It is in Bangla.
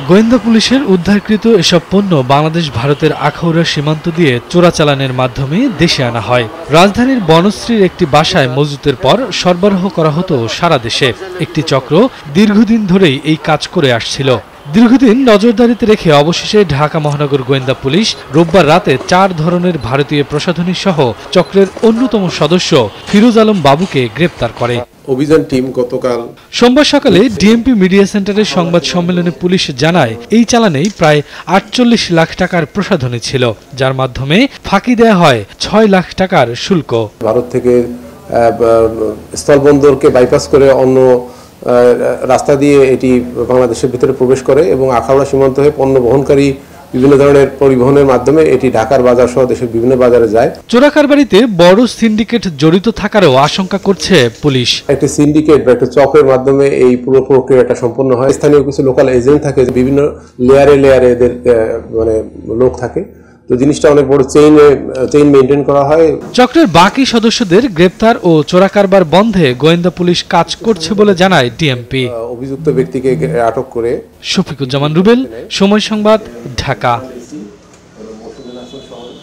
গোয়েন্দা পুলিশের উদ্ধারকৃত এসব পণ্য বাংলাদেশ ভারতের আখাউড়া সীমান্ত দিয়ে চোরাচালানের মাধ্যমে দেশে আনা হয়। রাজধানীর বনশ্রীর একটি বাসায় মজুতের পর সরবরাহ করা হতো সারা দেশে। একটি চক্র দীর্ঘদিন ধরেই এই কাজ করে আসছিল। দীর্ঘদিন নজরদারিতে রেখে অবশেষে ঢাকা মহানগর গোয়েন্দা পুলিশ রোববার রাতে 4 ধরনের ভারতীয় প্রসাধনী সহ চক্রের অন্যতম সদস্য ফিরোজ আলম বাবুকে গ্রেপ্তার করে। অভিযান টিম গতকাল সোমবার সকালে ডিএমপি মিডিয়া সেন্টারের সংবাদ সম্মেলনে পুলিশ জানায়, এই চালানেই প্রায় 48 লাখ টাকার প্রসাধনী ছিল, যার মাধ্যমে ফাঁকি দেয়া হয় 6 লাখ টাকার শুল্ক। ভারত থেকে স্থলবন্দরকে বাইপাস করে অন্য রাস্তা দিয়ে এটি বাংলাদেশের ভিতরে প্রবেশ করে এবং আখাউড়া সীমান্ত হয়ে পণ্য বহনকারী বিভিন্ন ধরনের পরিবহনের মাধ্যমে এটি ঢাকার বাজার সহ দেশের বিভিন্ন বাজারে যায়। চোরাকারবারিতে বড় সিন্ডিকেট জড়িত থাকারও আশঙ্কা করছে পুলিশ। একটি সিন্ডিকেট বা একটা চক্রের মাধ্যমে এই পুরো প্রক্রিয়াটা সম্পন্ন হয়। স্থানীয় কিছু লোকাল এজেন্ট থাকে, বিভিন্ন লেয়ারে এদের মানে লোক থাকে, তো জিনিসটা অনেক বড় চেইন মেইনটেইন করা হয়। চক্রের বাকি সদস্যদের গ্রেপ্তার ও চোরাকারবার বন্ধে গোয়েন্দা পুলিশ কাজ করছে বলে জানায় ডিএমপি। অভিযুক্ত ব্যক্তিকে আটক করে। শফিকুজ্জামান রুবেল, সময় সংবাদ, ঢাকা।